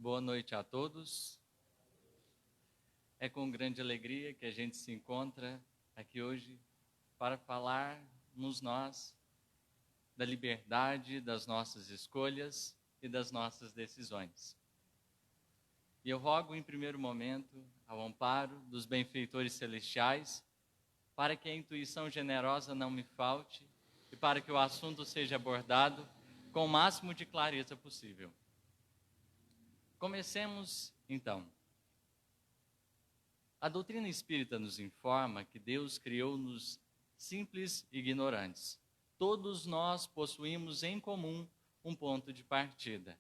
Boa noite a todos. É com grande alegria que a gente se encontra aqui hoje para falarmos nós da liberdade das nossas escolhas e das nossas decisões. E eu rogo em primeiro momento ao amparo dos benfeitores celestiais para que a intuição generosa não me falte e para que o assunto seja abordado com o máximo de clareza possível. Comecemos, então. A doutrina espírita nos informa que Deus criou-nos simples e ignorantes. Todos nós possuímos em comum um ponto de partida,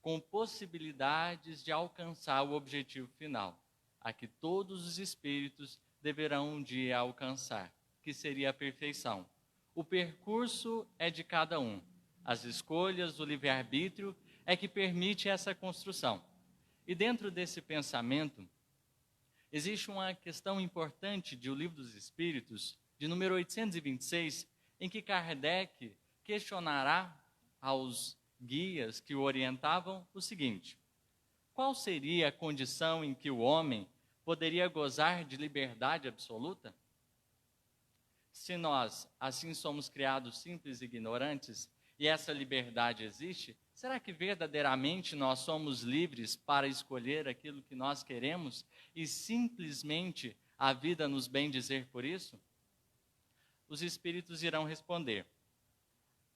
com possibilidades de alcançar o objetivo final, a que todos os espíritos deverão um dia alcançar, que seria a perfeição. O percurso é de cada um. As escolhas, o livre-arbítrio é que permite essa construção. E dentro desse pensamento, existe uma questão importante de O Livro dos Espíritos, de número 826, em que Kardec questionará aos guias que o orientavam o seguinte: qual seria a condição em que o homem poderia gozar de liberdade absoluta? Se nós, assim, somos criados simples e ignorantes, e essa liberdade existe, será que verdadeiramente nós somos livres para escolher aquilo que nós queremos e simplesmente a vida nos bem dizer por isso? Os espíritos irão responder: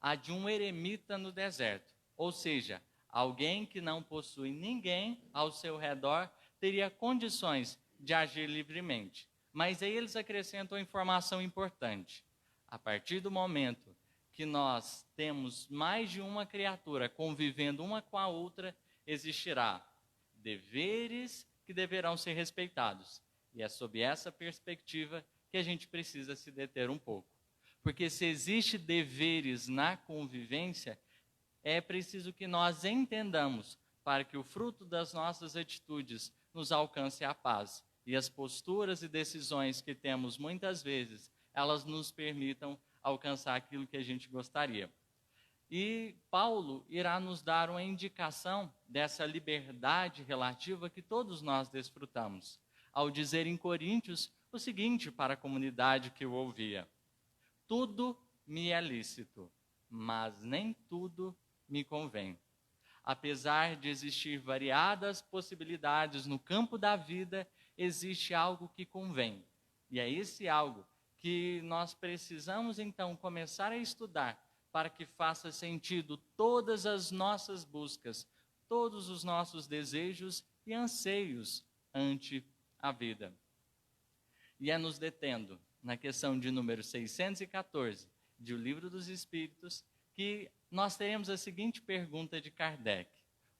a de um eremita no deserto, ou seja, alguém que não possui ninguém ao seu redor teria condições de agir livremente. Mas aí eles acrescentam uma informação importante: a partir do momento que nós temos mais de uma criatura convivendo uma com a outra, existirá deveres que deverão ser respeitados. E é sob essa perspectiva que a gente precisa se deter um pouco. Porque se existe deveres na convivência, é preciso que nós entendamos para que o fruto das nossas atitudes nos alcance a paz. E as posturas e decisões que temos muitas vezes, elas nos permitam alcançar aquilo que a gente gostaria. E Paulo irá nos dar uma indicação dessa liberdade relativa que todos nós desfrutamos, ao dizer em Coríntios o seguinte para a comunidade que o ouvia: tudo me é lícito, mas nem tudo me convém. Apesar de existir variadas possibilidades no campo da vida, existe algo que convém. E é esse algo que nós precisamos, então, começar a estudar para que faça sentido todas as nossas buscas, todos os nossos desejos e anseios ante a vida. E é nos detendo na questão de número 614 de O Livro dos Espíritos que nós teremos a seguinte pergunta de Kardec: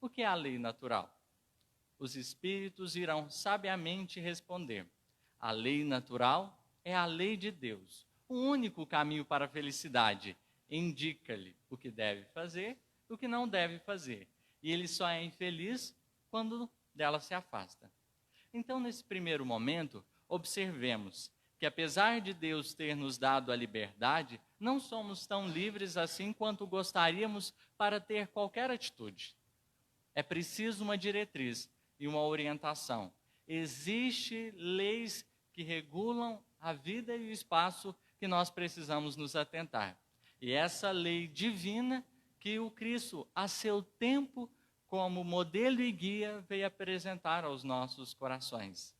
o que é a lei natural? Os espíritos irão sabiamente responder: a lei natural é a lei de Deus, o único caminho para a felicidade. Indica-lhe o que deve fazer e o que não deve fazer. E ele só é infeliz quando dela se afasta. Então, nesse primeiro momento, observemos que, apesar de Deus ter nos dado a liberdade, não somos tão livres assim quanto gostaríamos para ter qualquer atitude. É preciso uma diretriz e uma orientação. Existem leis que regulam a vida e o espaço que nós precisamos nos atentar. E essa lei divina que o Cristo, a seu tempo, como modelo e guia, veio apresentar aos nossos corações.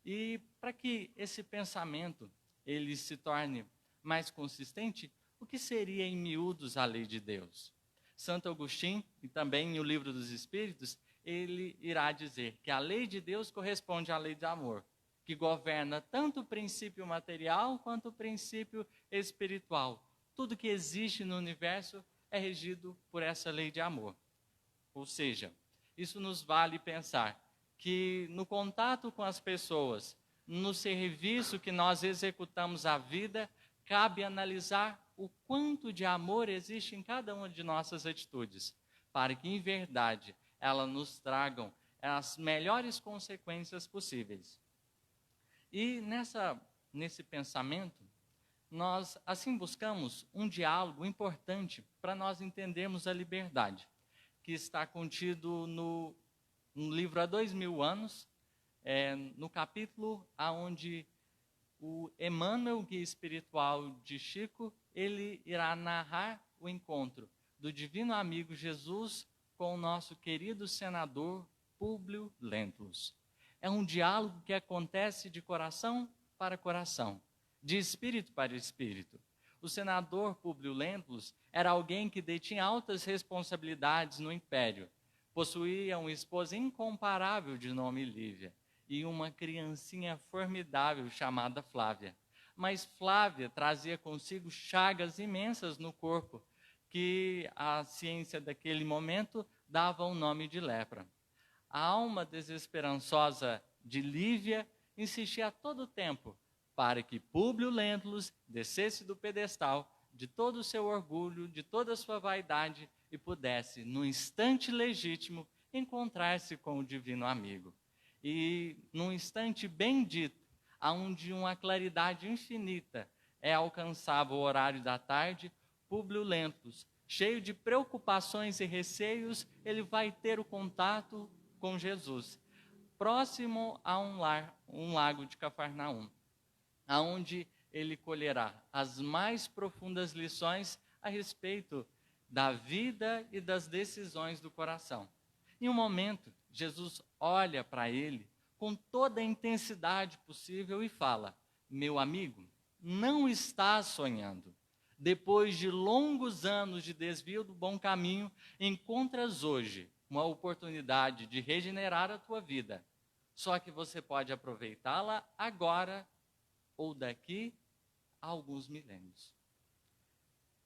E para que esse pensamento ele se torne mais consistente, o que seria em miúdos a lei de Deus? Santo Agostinho, e também no Livro dos Espíritos, ele irá dizer que a lei de Deus corresponde à lei de amor, que governa tanto o princípio material quanto o princípio espiritual. Tudo que existe no universo é regido por essa lei de amor. Ou seja, isso nos vale pensar que no contato com as pessoas, no serviço que nós executamos à vida, cabe analisar o quanto de amor existe em cada uma de nossas atitudes, para que, em verdade, elas nos tragam as melhores consequências possíveis. E nesse pensamento, nós assim buscamos um diálogo importante para nós entendermos a liberdade. que está contido no livro Há 2000 anos, no capítulo onde o Emmanuel, guia espiritual de Chico, ele irá narrar o encontro do divino amigo Jesus com o nosso querido senador Públio Lentulus. É um diálogo que acontece de coração para coração, de espírito para espírito. O senador Públio Lentulus era alguém que detinha altas responsabilidades no império. Possuía uma esposa incomparável de nome Lívia e uma criancinha formidável chamada Flávia. Mas Flávia trazia consigo chagas imensas no corpo, que a ciência daquele momento dava o nome de lepra. A alma desesperançosa de Lívia insistia a todo tempo para que Públio Lentulus descesse do pedestal de todo o seu orgulho, de toda a sua vaidade e pudesse, no instante legítimo, encontrar-se com o divino amigo. E num instante bendito, onde uma claridade infinita alcançava o horário da tarde, Públio Lentulus, cheio de preocupações e receios, ele vai ter o contato com Jesus, próximo a um lago de Cafarnaum, aonde ele colherá as mais profundas lições a respeito da vida e das decisões do coração. Em um momento, Jesus olha para ele com toda a intensidade possível e fala: meu amigo, não estás sonhando. Depois de longos anos de desvio do bom caminho, encontras hoje uma oportunidade de regenerar a tua vida. Só que você pode aproveitá-la agora ou daqui a alguns milênios.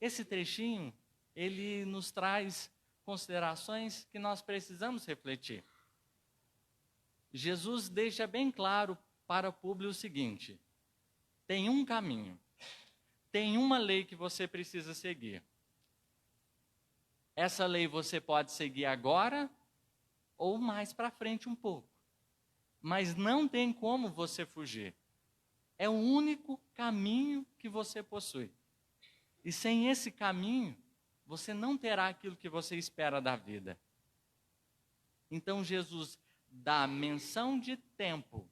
Esse trechinho, ele nos traz considerações que nós precisamos refletir. Jesus deixa bem claro para Públio o seguinte: tem um caminho, tem uma lei que você precisa seguir. Essa lei você pode seguir agora ou mais para frente um pouco, mas não tem como você fugir. É o único caminho que você possui. E sem esse caminho, você não terá aquilo que você espera da vida. Então Jesus dá menção de tempo,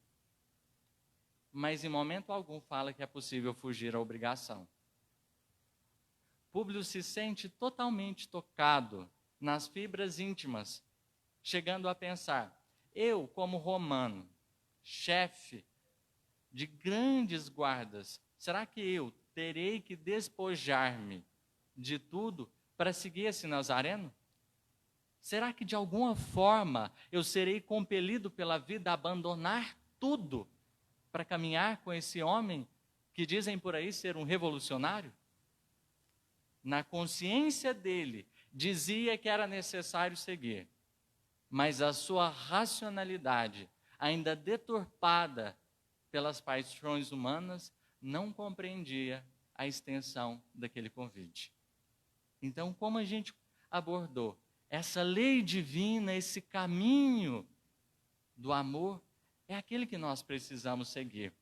mas em momento algum fala que é possível fugir à obrigação. Públio se sente totalmente tocado nas fibras íntimas, chegando a pensar: eu, como romano, chefe de grandes guardas, será que eu terei que despojar-me de tudo para seguir esse Nazareno? Será que de alguma forma eu serei compelido pela vida a abandonar tudo para caminhar com esse homem que dizem por aí ser um revolucionário? Na consciência dele, dizia que era necessário seguir, mas a sua racionalidade, ainda deturpada pelas paixões humanas, não compreendia a extensão daquele convite. Então, como a gente abordou essa lei divina, esse caminho do amor, é aquele que nós precisamos seguir.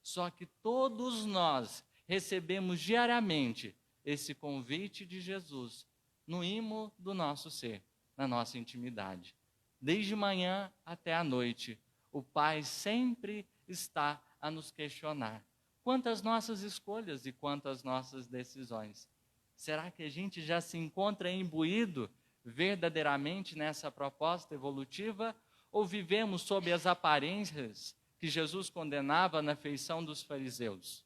Só que todos nós recebemos diariamente esse convite de Jesus no imo do nosso ser, na nossa intimidade. Desde manhã até a noite, o Pai sempre está a nos questionar quantas nossas escolhas e quantas nossas decisões. Será que a gente já se encontra imbuído verdadeiramente nessa proposta evolutiva, ou vivemos sob as aparências que Jesus condenava na feição dos fariseus?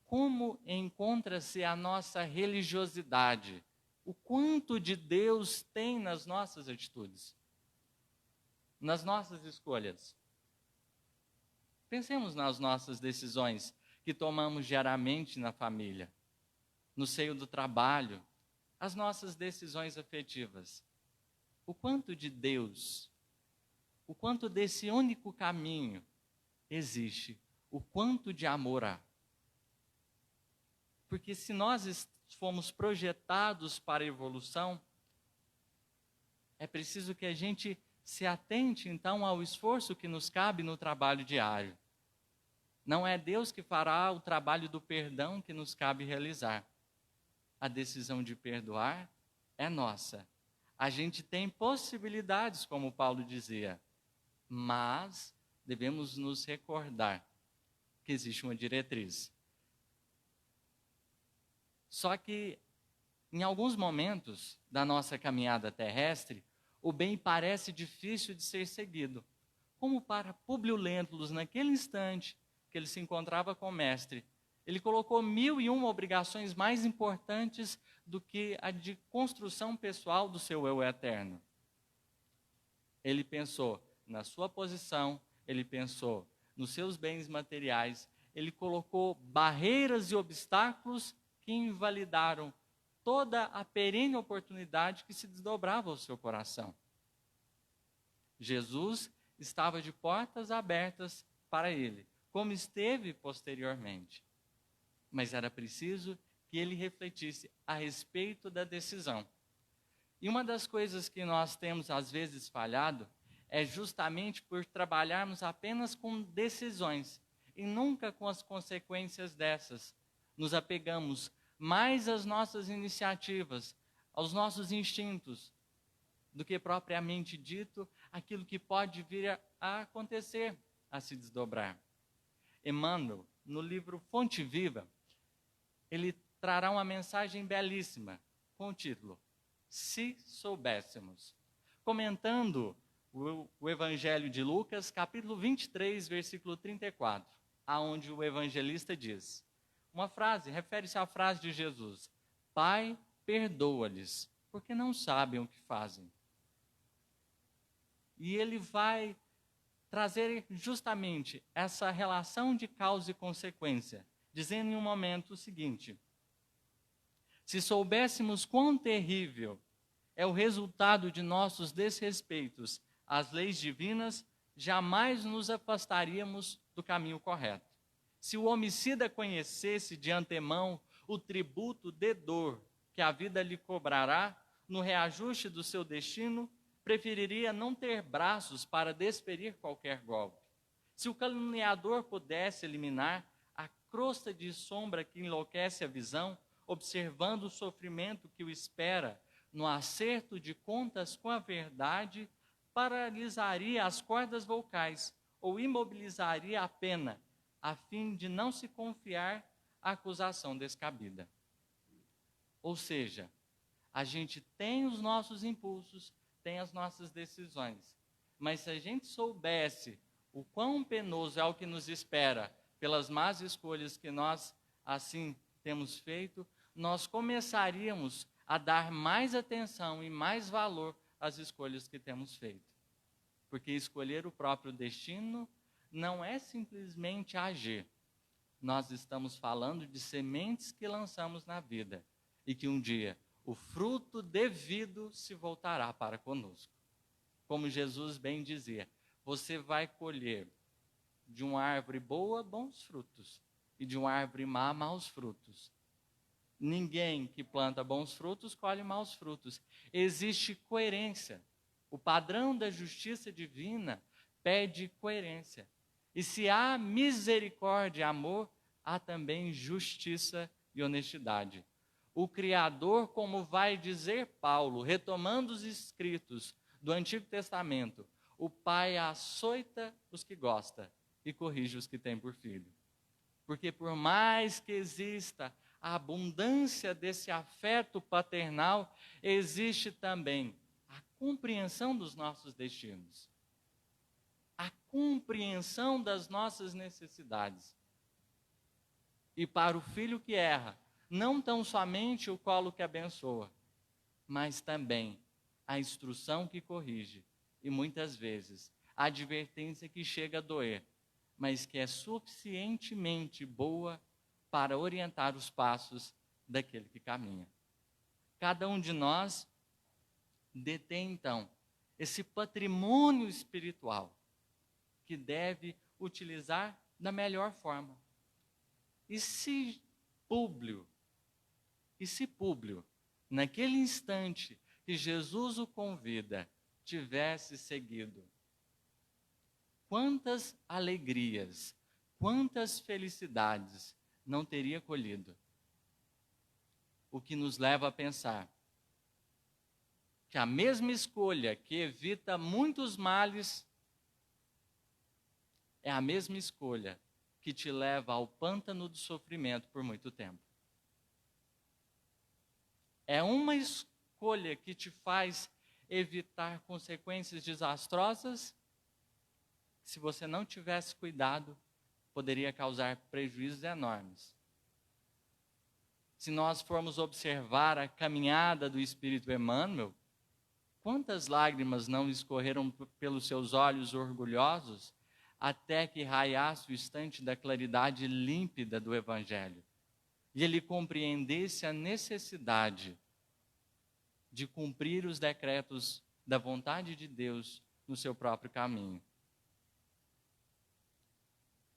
Como encontra-se a nossa religiosidade? O quanto de Deus tem nas nossas atitudes, nas nossas escolhas? Pensemos nas nossas decisões que tomamos diariamente na família, no seio do trabalho, as nossas decisões afetivas. O quanto de Deus, o quanto desse único caminho existe, o quanto de amor há. Porque se nós fomos projetados para a evolução, é preciso que a gente se atente então ao esforço que nos cabe no trabalho diário. Não é Deus que fará o trabalho do perdão que nos cabe realizar. A decisão de perdoar é nossa. A gente tem possibilidades, como Paulo dizia, mas devemos nos recordar que existe uma diretriz. Só que, em alguns momentos da nossa caminhada terrestre, o bem parece difícil de ser seguido. Como para Públio Lentulus, naquele instante que ele se encontrava com o mestre, ele colocou 1001 obrigações mais importantes do que a de construção pessoal do seu eu eterno. Ele pensou na sua posição, ele pensou nos seus bens materiais, ele colocou barreiras e obstáculos que invalidaram toda a perene oportunidade que se desdobrava ao seu coração. Jesus estava de portas abertas para ele, como esteve posteriormente. Mas era preciso que ele refletisse a respeito da decisão. E uma das coisas que nós temos às vezes falhado é justamente por trabalharmos apenas com decisões e nunca com as consequências dessas. Nos apegamos mais às nossas iniciativas, aos nossos instintos, do que propriamente dito aquilo que pode vir a acontecer, a se desdobrar. Emmanuel, no livro Fonte Viva, ele trará uma mensagem belíssima, com o título Se Soubéssemos. Comentando o Evangelho de Lucas, capítulo 23, versículo 34, aonde o evangelista diz, uma frase, refere-se à frase de Jesus, Pai, perdoa-lhes, porque não sabem o que fazem. E ele vai trazer justamente essa relação de causa e consequência, dizendo em um momento o seguinte, se soubéssemos quão terrível é o resultado de nossos desrespeitos às leis divinas, jamais nos afastaríamos do caminho correto. Se o homicida conhecesse de antemão o tributo de dor que a vida lhe cobrará no reajuste do seu destino, preferiria não ter braços para desferir qualquer golpe. Se o caluniador pudesse eliminar a crosta de sombra que enlouquece a visão, observando o sofrimento que o espera no acerto de contas com a verdade, paralisaria as cordas vocais ou imobilizaria a pena, a fim de não se confiar à acusação descabida. Ou seja, a gente tem os nossos impulsos, tem as nossas decisões, mas se a gente soubesse o quão penoso é o que nos espera pelas más escolhas que nós assim temos feito, nós começaríamos a dar mais atenção e mais valor às escolhas que temos feito. Porque escolher o próprio destino não é simplesmente agir. Nós estamos falando de sementes que lançamos na vida e que um dia o fruto devido se voltará para conosco. Como Jesus bem dizia, você vai colher de uma árvore boa bons frutos e de uma árvore má maus frutos. Ninguém que planta bons frutos colhe maus frutos. Existe coerência. O padrão da justiça divina pede coerência. E se há misericórdia e amor, há também justiça e honestidade. O Criador, como vai dizer Paulo, retomando os escritos do Antigo Testamento, o Pai açoita os que gosta e corrige os que têm por filho. Porque por mais que exista a abundância desse afeto paternal, existe também a compreensão dos nossos destinos, a compreensão das nossas necessidades. E para o filho que erra, não tão somente o colo que abençoa, mas também a instrução que corrige e muitas vezes a advertência que chega a doer, mas que é suficientemente boa para orientar os passos daquele que caminha. Cada um de nós detém, então, esse patrimônio espiritual que deve utilizar da melhor forma. E se Públio, naquele instante que Jesus o convida, tivesse seguido, quantas alegrias, quantas felicidades não teria colhido. O que nos leva a pensar, que a mesma escolha que evita muitos males é a mesma escolha que te leva ao pântano do sofrimento por muito tempo. É uma escolha que te faz evitar consequências desastrosas, que, se você não tivesse cuidado, poderia causar prejuízos enormes. Se nós formos observar a caminhada do Espírito Emmanuel, quantas lágrimas não escorreram pelos seus olhos orgulhosos, até que raiasse o instante da claridade límpida do Evangelho, e ele compreendesse a necessidade de cumprir os decretos da vontade de Deus no seu próprio caminho.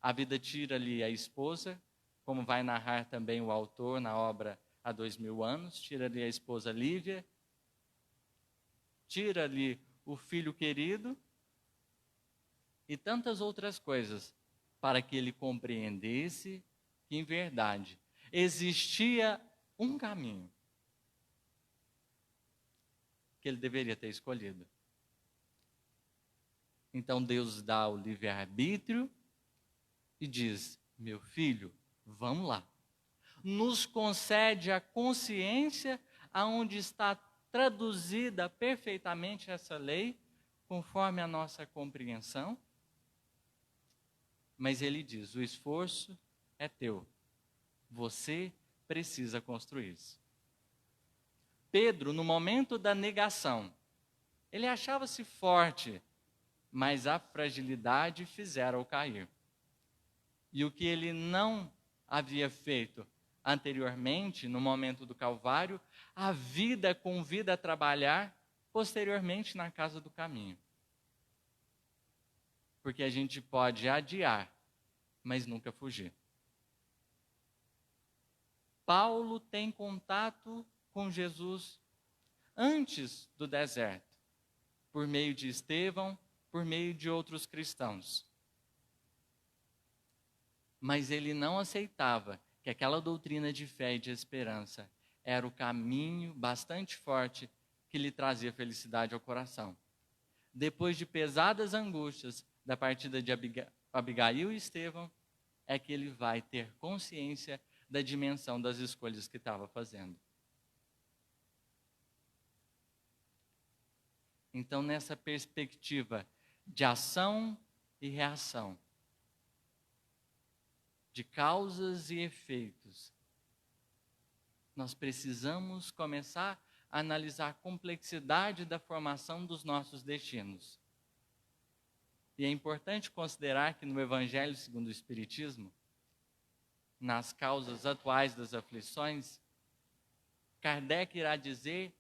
A vida tira-lhe a esposa, como vai narrar também o autor na obra Há 2000 anos, tira-lhe a esposa Lívia, tira-lhe o filho querido e tantas outras coisas, para que ele compreendesse que, em verdade, existia um caminho que ele deveria ter escolhido. Então Deus dá o livre-arbítrio e diz: meu filho, vamos lá. Nos concede a consciência aonde está traduzida perfeitamente essa lei, conforme a nossa compreensão. Mas ele diz: o esforço é teu. Você precisa construir-se. Pedro, no momento da negação, ele achava-se forte, mas a fragilidade fizera-o cair. E o que ele não havia feito anteriormente, no momento do Calvário, a vida convida a trabalhar posteriormente na casa do caminho. Porque a gente pode adiar, mas nunca fugir. Paulo tem contato com Jesus antes do deserto, por meio de Estevão, por meio de outros cristãos. Mas ele não aceitava que aquela doutrina de fé e de esperança era o caminho bastante forte que lhe trazia felicidade ao coração. Depois de pesadas angústias da partida de Abigail e Estevão, é que ele vai ter consciência da dimensão das escolhas que estava fazendo. Então, nessa perspectiva de ação e reação, de causas e efeitos, nós precisamos começar a analisar a complexidade da formação dos nossos destinos. E é importante considerar que no Evangelho segundo o Espiritismo, nas causas atuais das aflições, Kardec irá dizer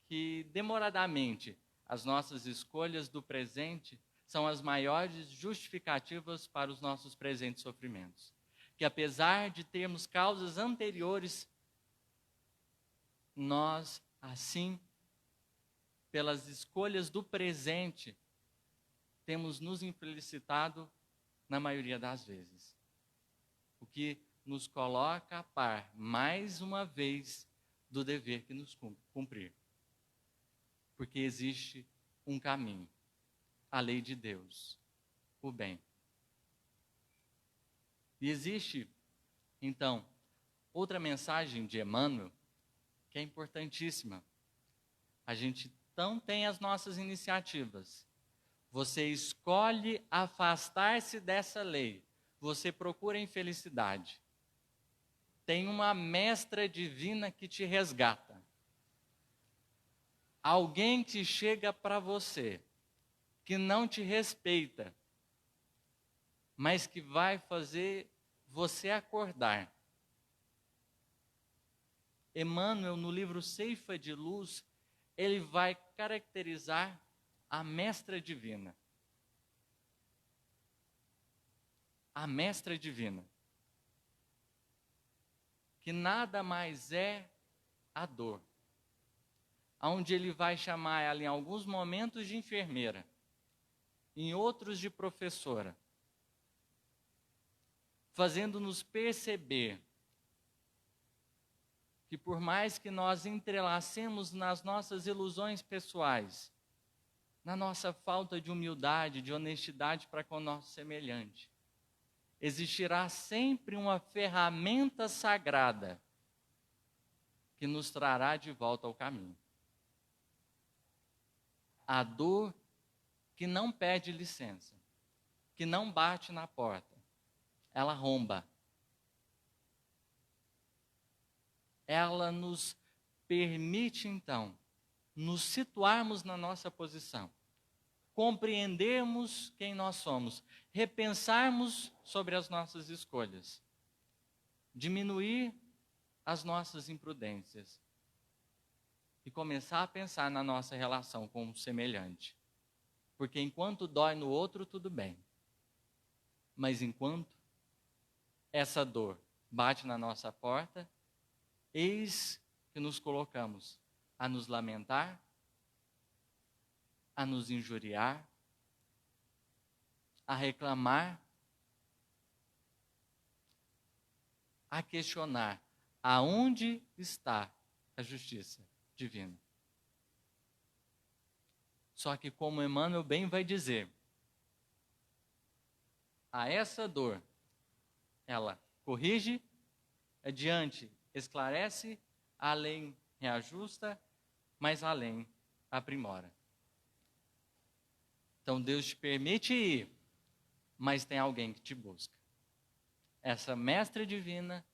que, demoradamente, as nossas escolhas do presente são as maiores justificativas para os nossos presentes sofrimentos. Que, apesar de termos causas anteriores, nós, assim, pelas escolhas do presente, temos nos infelicitado na maioria das vezes. O que nos coloca a par, mais uma vez, do dever que nos cumprir. Porque existe um caminho, a lei de Deus, o bem. E existe, então, outra mensagem de Emmanuel, que é importantíssima. A gente então tem as nossas iniciativas. Você escolhe afastar-se dessa lei. Você procura infelicidade. Tem uma mestra divina que te resgata. Alguém que chega para você, que não te respeita, mas que vai fazer você acordar. Emmanuel, no livro Ceifa de Luz, ele vai caracterizar a mestra divina. A mestra divina. Que nada mais é a dor. Onde ele vai chamar ela em alguns momentos de enfermeira, em outros de professora, fazendo-nos perceber que por mais que nós entrelacemos nas nossas ilusões pessoais, na nossa falta de humildade, de honestidade para com o nosso semelhante, existirá sempre uma ferramenta sagrada que nos trará de volta ao caminho. A dor que não pede licença, que não bate na porta, ela arromba. Ela nos permite, então, nos situarmos na nossa posição, compreendermos quem nós somos, repensarmos sobre as nossas escolhas, diminuir as nossas imprudências e começar a pensar na nossa relação com o semelhante. Porque enquanto dói no outro, tudo bem. Mas enquanto essa dor bate na nossa porta, eis que nos colocamos a nos lamentar, a nos injuriar, a reclamar, a questionar aonde está a justiça divina. Só que, como Emmanuel bem vai dizer, a essa dor, ela corrige, adiante, esclarece, além reajusta, mas além aprimora. Então Deus te permite ir, mas tem alguém que te busca. Essa mestra divina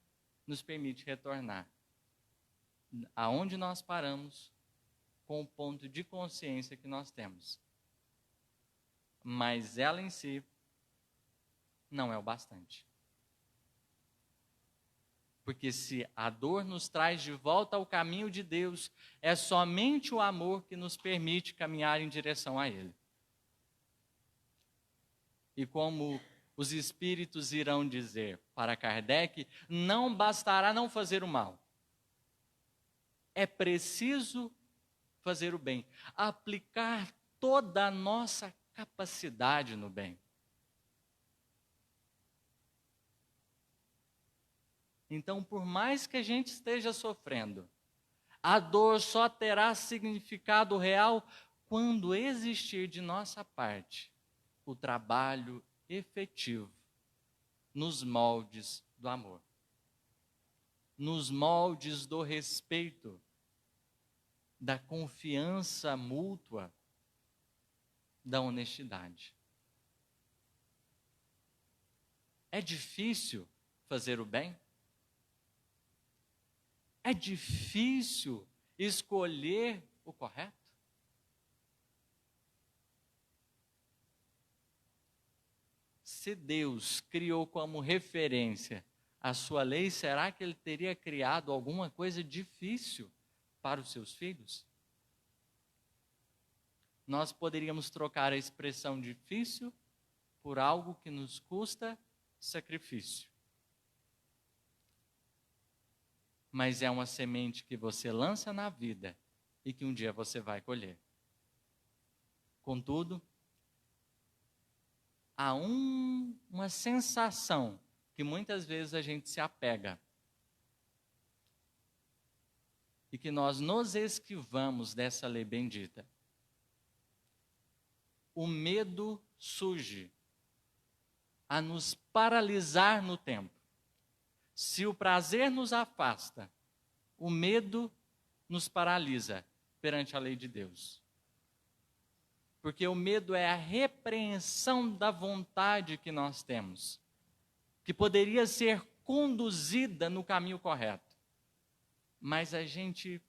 nos permite retornar aonde nós paramos com o ponto de consciência que nós temos. Mas ela em si não é o bastante. Porque se a dor nos traz de volta ao caminho de Deus, é somente o amor que nos permite caminhar em direção a Ele. E como os espíritos irão dizer para Kardec, não bastará não fazer o mal. É preciso fazer o bem, aplicar toda a nossa capacidade no bem. Então, por mais que a gente esteja sofrendo, a dor só terá significado real quando existir de nossa parte o trabalho efetivo nos moldes do amor, nos moldes do respeito, da confiança mútua, da honestidade. É difícil fazer o bem? É difícil escolher o correto? Se Deus criou como referência a sua lei, será que Ele teria criado alguma coisa difícil para os seus filhos? Nós poderíamos trocar a expressão difícil por algo que nos custa sacrifício. Mas é uma semente que você lança na vida e que um dia você vai colher. Contudo, há uma sensação que muitas vezes a gente se apega e que nós nos esquivamos dessa lei bendita. O medo surge a nos paralisar no tempo. Se o prazer nos afasta, o medo nos paralisa perante a lei de Deus. Porque o medo é a repreensão da vontade que nós temos, que poderia ser conduzida no caminho correto. Mas a gente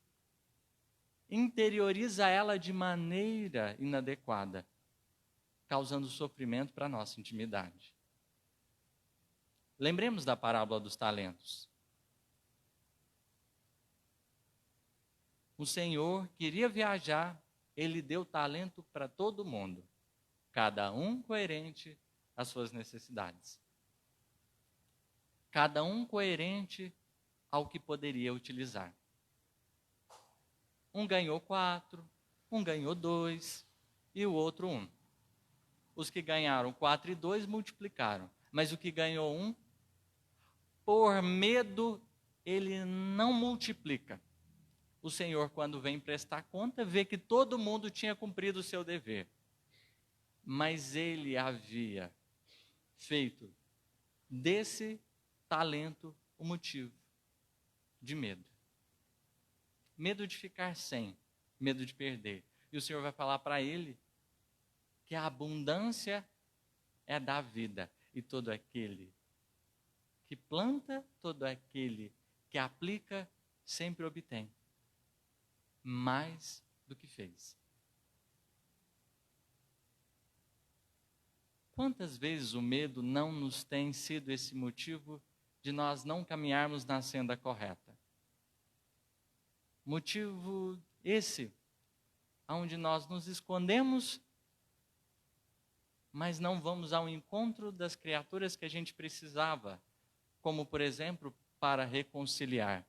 interioriza ela de maneira inadequada, causando sofrimento para a nossa intimidade. Lembremos da parábola dos talentos. O Senhor queria viajar, Ele deu talento para todo mundo, cada um coerente às suas necessidades. Cada um coerente ao que poderia utilizar. Um ganhou 4, um ganhou 2 e o outro 1. Os que ganharam 4 e 2 multiplicaram, mas o que ganhou 1, por medo ele não multiplica. O Senhor, quando vem prestar conta, vê que todo mundo tinha cumprido o seu dever. Mas ele havia feito desse talento o motivo de medo. Medo de ficar sem, medo de perder. E o Senhor vai falar para ele que a abundância é da vida. E todo aquele que planta, todo aquele que aplica, sempre obtém mais do que fez. Quantas vezes o medo não nos tem sido esse motivo de nós não caminharmos na senda correta? Motivo esse, onde nós nos escondemos, mas não vamos ao encontro das criaturas que a gente precisava, como, por exemplo, para reconciliar.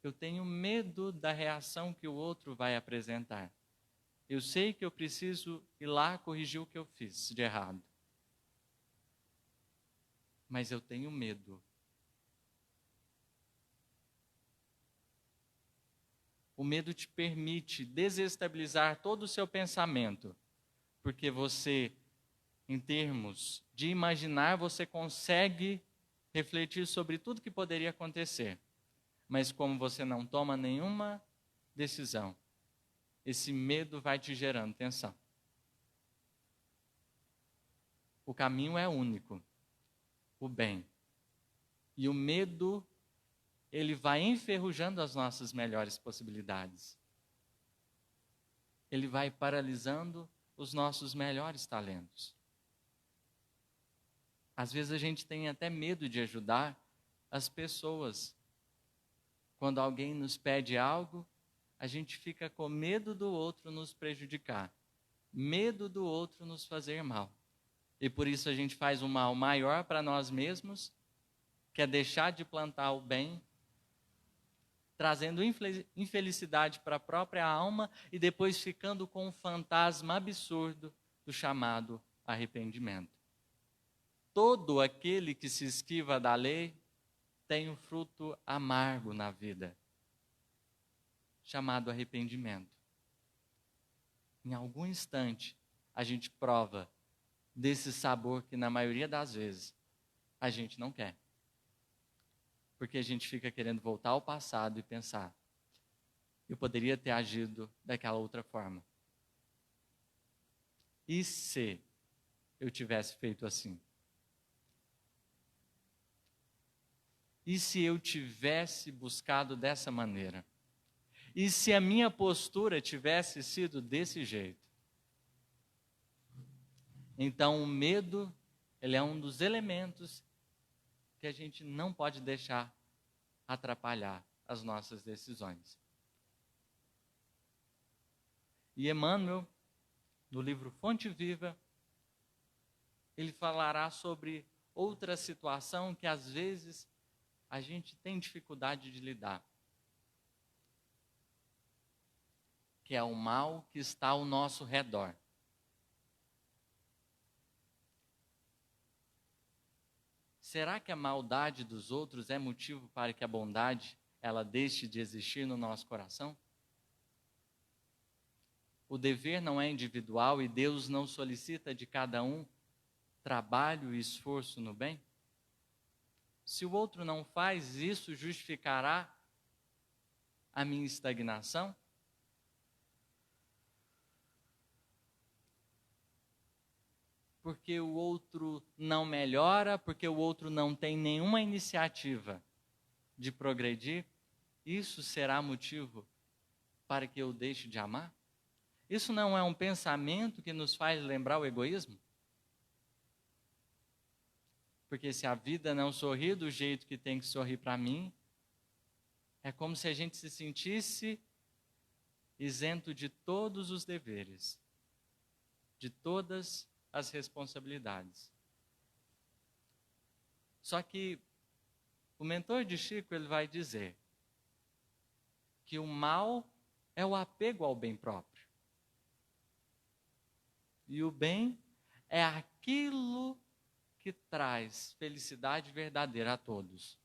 Eu tenho medo da reação que o outro vai apresentar. Eu sei que eu preciso ir lá corrigir o que eu fiz de errado. Mas eu tenho medo. O medo te permite desestabilizar todo o seu pensamento, porque você, em termos de imaginar, você consegue refletir sobre tudo que poderia acontecer. Mas como você não toma nenhuma decisão, esse medo vai te gerando tensão. O caminho é único, o bem. E o medo, ele vai enferrujando as nossas melhores possibilidades. Ele vai paralisando os nossos melhores talentos. Às vezes a gente tem até medo de ajudar as pessoas. Quando alguém nos pede algo, a gente fica com medo do outro nos prejudicar, medo do outro nos fazer mal. E por isso a gente faz um mal maior para nós mesmos, que é deixar de plantar o bem, trazendo infelicidade para a própria alma e depois ficando com um fantasma absurdo do chamado arrependimento. Todo aquele que se esquiva da lei tem um fruto amargo na vida, chamado arrependimento. Em algum instante, a gente prova desse sabor que, na maioria das vezes, a gente não quer. Porque a gente fica querendo voltar ao passado e pensar, eu poderia ter agido daquela outra forma. E se eu tivesse feito assim? E se eu tivesse buscado dessa maneira? E se a minha postura tivesse sido desse jeito? Então, o medo, ele é um dos elementos que a gente não pode deixar atrapalhar as nossas decisões. E Emmanuel, no livro Fonte Viva, ele falará sobre outra situação que às vezes a gente tem dificuldade de lidar, que é o mal que está ao nosso redor. Será que a maldade dos outros é motivo para que a bondade ela deixe de existir no nosso coração? O dever não é individual e Deus não solicita de cada um trabalho e esforço no bem? Se o outro não faz, isso justificará a minha estagnação? Porque o outro não melhora, porque o outro não tem nenhuma iniciativa de progredir, isso será motivo para que eu deixe de amar? Isso não é um pensamento que nos faz lembrar o egoísmo? Porque se a vida não sorri do jeito que tem que sorrir para mim, é como se a gente se sentisse isento de todos os deveres, de todas as responsabilidades. Só que o mentor de Chico, ele vai dizer que o mal é o apego ao bem próprio. E o bem é aquilo que traz felicidade verdadeira a todos.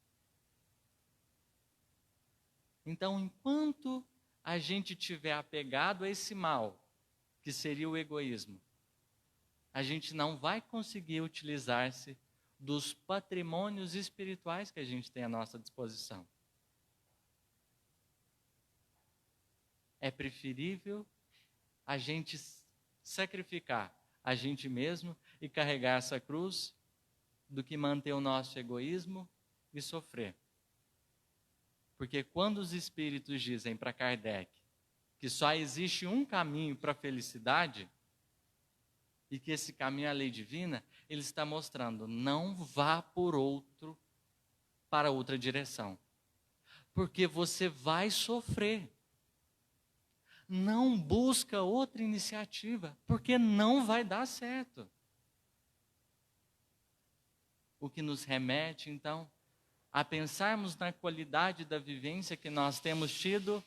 Então, enquanto a gente tiver apegado a esse mal, que seria o egoísmo, a gente não vai conseguir utilizar-se dos patrimônios espirituais que a gente tem à nossa disposição. É preferível a gente sacrificar a gente mesmo e carregar essa cruz do que manter o nosso egoísmo e sofrer. Porque quando os espíritos dizem para Kardec que só existe um caminho para a felicidade e que esse caminho é a lei divina, ele está mostrando, não vá para outra direção. Porque você vai sofrer. Não busca outra iniciativa, porque não vai dar certo. O que nos remete, então, a pensarmos na qualidade da vivência que nós temos tido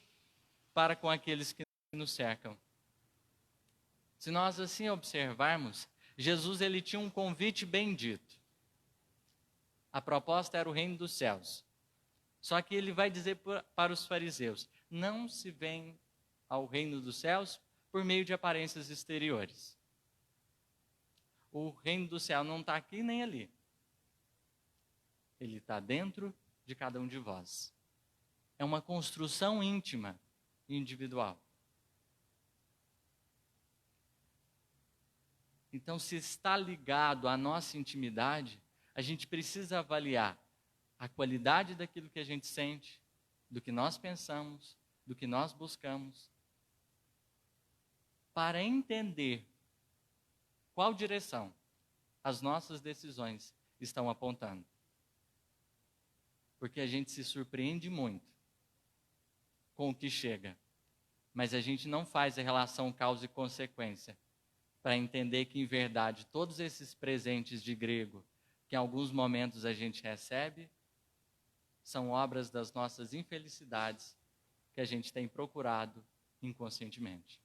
para com aqueles que nos cercam. Se nós assim observarmos, Jesus ele tinha um convite bem dito. A proposta era o reino dos céus. Só que ele vai dizer para os fariseus, não se vem ao reino dos céus por meio de aparências exteriores. O reino do céu não está aqui nem ali. Ele está dentro de cada um de vós. É uma construção íntima e individual. Então, se está ligado à nossa intimidade, a gente precisa avaliar a qualidade daquilo que a gente sente, do que nós pensamos, do que nós buscamos, para entender qual direção as nossas decisões estão apontando. Porque a gente se surpreende muito com o que chega, mas a gente não faz a relação causa e consequência para entender que, em verdade, todos esses presentes de grego que em alguns momentos a gente recebe são obras das nossas infelicidades que a gente tem procurado inconscientemente.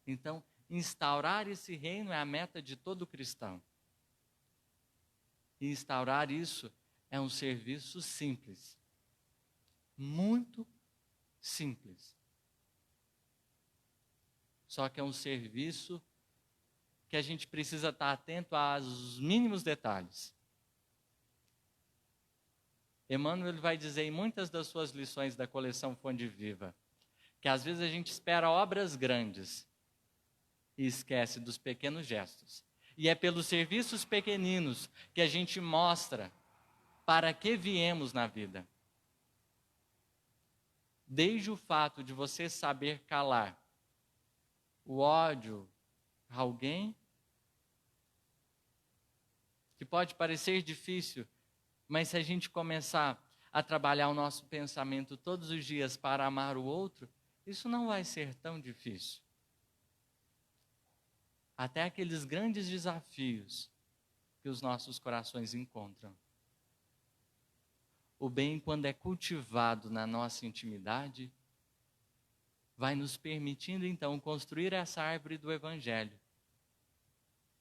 Então, instaurar esse reino é a meta de todo cristão. E instaurar isso é um serviço simples. Muito simples. Só que é um serviço que a gente precisa estar atento aos mínimos detalhes. Emmanuel vai dizer em muitas das suas lições da coleção Fonte Viva, que às vezes a gente espera obras grandes e esquece dos pequenos gestos. E é pelos serviços pequeninos que a gente mostra para que viemos na vida. Desde o fato de você saber calar o ódio a alguém, que pode parecer difícil, mas se a gente começar a trabalhar o nosso pensamento todos os dias para amar o outro, isso não vai ser tão difícil. Até aqueles grandes desafios que os nossos corações encontram. O bem, quando é cultivado na nossa intimidade, vai nos permitindo, então, construir essa árvore do Evangelho,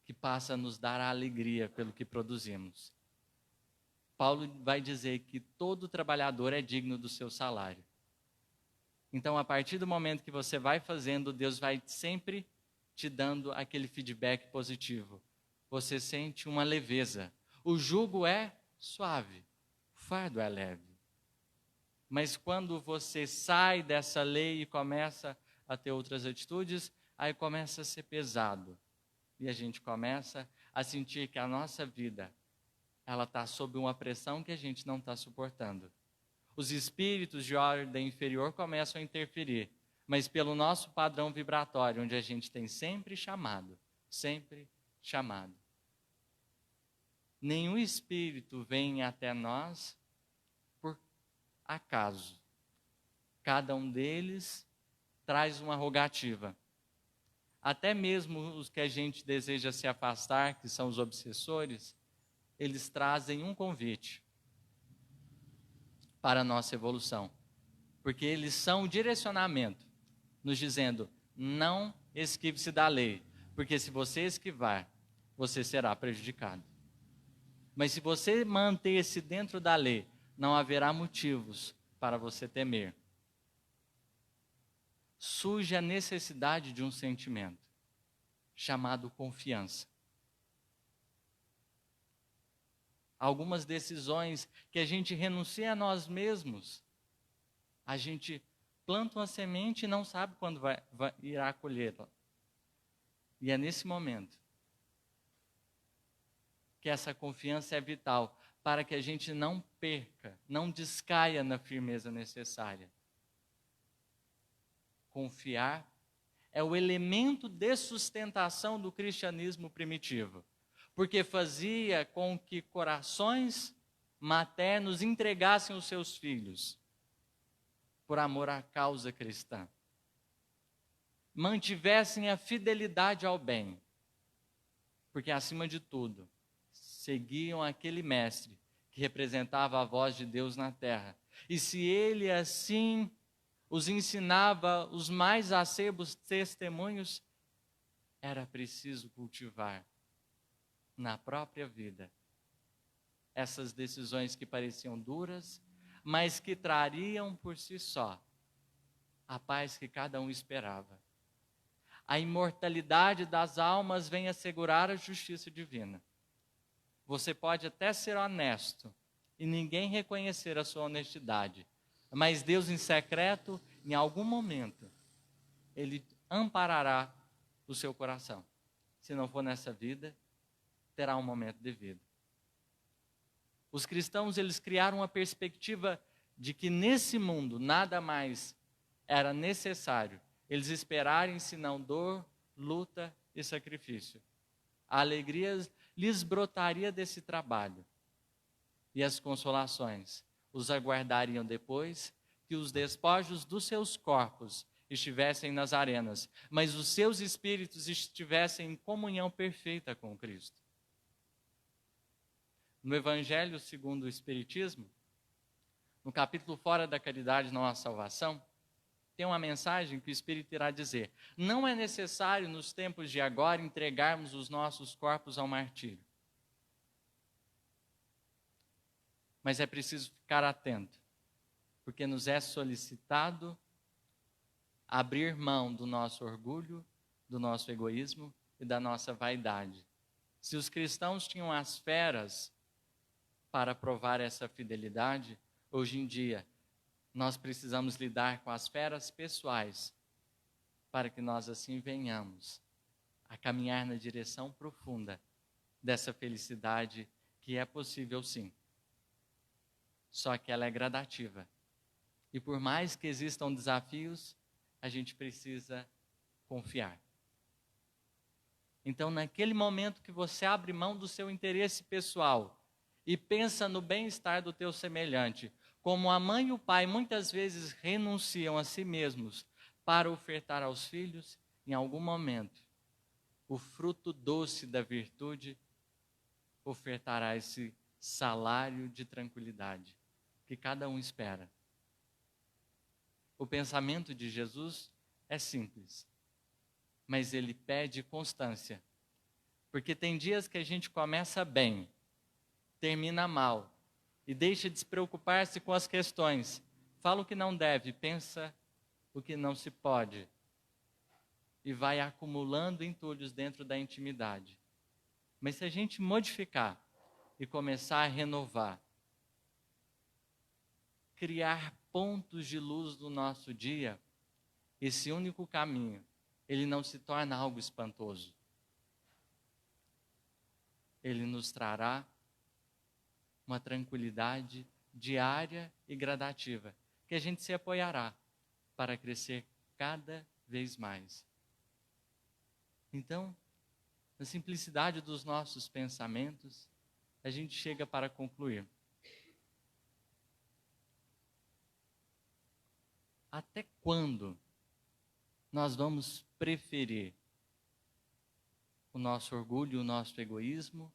que passa a nos dar a alegria pelo que produzimos. Paulo vai dizer que todo trabalhador é digno do seu salário. Então, a partir do momento que você vai fazendo, Deus vai sempre te dando aquele feedback positivo. Você sente uma leveza. O jugo é suave, o fardo é leve. Mas quando você sai dessa lei e começa a ter outras atitudes, aí começa a ser pesado. E a gente começa a sentir que a nossa vida, ela está sob uma pressão que a gente não está suportando. Os espíritos de ordem inferior começam a interferir, mas pelo nosso padrão vibratório, onde a gente tem sempre chamado. Nenhum espírito vem até nós por acaso. Cada um deles traz uma rogativa. Até mesmo os que a gente deseja se afastar, que são os obsessores, eles trazem um convite para a nossa evolução. Porque eles são o direcionamento, nos dizendo, não esquive-se da lei, porque se você esquivar, você será prejudicado. Mas se você manter-se dentro da lei, não haverá motivos para você temer. Surge a necessidade de um sentimento chamado confiança. Algumas decisões que a gente renuncia a nós mesmos, a gente planta uma semente e não sabe quando irá colhê-la. E é nesse momento que essa confiança é vital para que a gente não perca, não descaia na firmeza necessária. Confiar é o elemento de sustentação do cristianismo primitivo, porque fazia com que corações maternos entregassem os seus filhos por amor à causa cristã. Mantivessem a fidelidade ao bem, porque acima de tudo, seguiam aquele mestre que representava a voz de Deus na terra. E se ele assim os ensinava os mais acerbos testemunhos, era preciso cultivar na própria vida essas decisões que pareciam duras, mas que trariam por si só a paz que cada um esperava. A imortalidade das almas vem assegurar a justiça divina. Você pode até ser honesto e ninguém reconhecer a sua honestidade, mas Deus em secreto, em algum momento, Ele amparará o seu coração. Se não for nessa vida, terá um momento de vida. Os cristãos, eles criaram uma perspectiva de que nesse mundo nada mais era necessário eles esperarem senão dor, luta e sacrifício. A alegria lhes brotaria desse trabalho e as consolações os aguardariam depois que os despojos dos seus corpos estivessem nas arenas, mas os seus espíritos estivessem em comunhão perfeita com Cristo. No Evangelho segundo o Espiritismo, no capítulo Fora da Caridade não há salvação, tem uma mensagem que o Espírito irá dizer: não é necessário nos tempos de agora entregarmos os nossos corpos ao martírio. Mas é preciso ficar atento, porque nos é solicitado abrir mão do nosso orgulho, do nosso egoísmo e da nossa vaidade. Se os cristãos tinham as feras para provar essa fidelidade, hoje em dia nós precisamos lidar com as feras pessoais para que nós assim venhamos a caminhar na direção profunda dessa felicidade que é possível sim. Só que ela é gradativa. E por mais que existam desafios, a gente precisa confiar. Então, naquele momento que você abre mão do seu interesse pessoal e pensa no bem-estar do teu semelhante, como a mãe e o pai muitas vezes renunciam a si mesmos para ofertar aos filhos, em algum momento, o fruto doce da virtude ofertará esse salário de tranquilidade que cada um espera. O pensamento de Jesus é simples, mas ele pede constância, porque tem dias que a gente começa bem, termina mal, e deixa de se preocupar-se com as questões. Fala o que não deve, pensa o que não se pode. E vai acumulando entulhos dentro da intimidade. Mas se a gente modificar e começar a renovar, criar pontos de luz no nosso dia, esse único caminho, ele não se torna algo espantoso. Ele nos trará uma tranquilidade diária e gradativa, que a gente se apoiará para crescer cada vez mais. Então, na simplicidade dos nossos pensamentos, a gente chega para concluir. Até quando nós vamos preferir o nosso orgulho, o nosso egoísmo,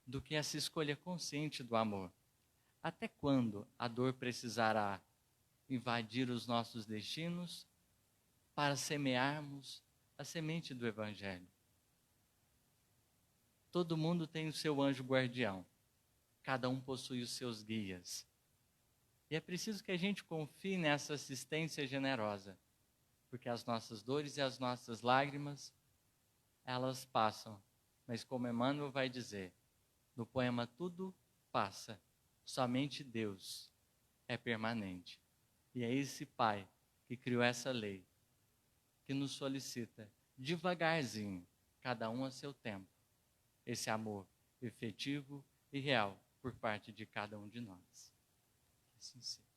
do que essa escolha consciente do amor? Até quando a dor precisará invadir os nossos destinos para semearmos a semente do Evangelho? Todo mundo tem o seu anjo guardião. cada um possui os seus guias. E é preciso que a gente confie nessa assistência generosa, porque as nossas dores e as nossas lágrimas, elas passam. Mas como Emmanuel vai dizer, no poema tudo passa, somente Deus é permanente. E é esse Pai que criou essa lei, que nos solicita, devagarzinho, cada um a seu tempo, esse amor efetivo e real por parte de cada um de nós. Que assim seja.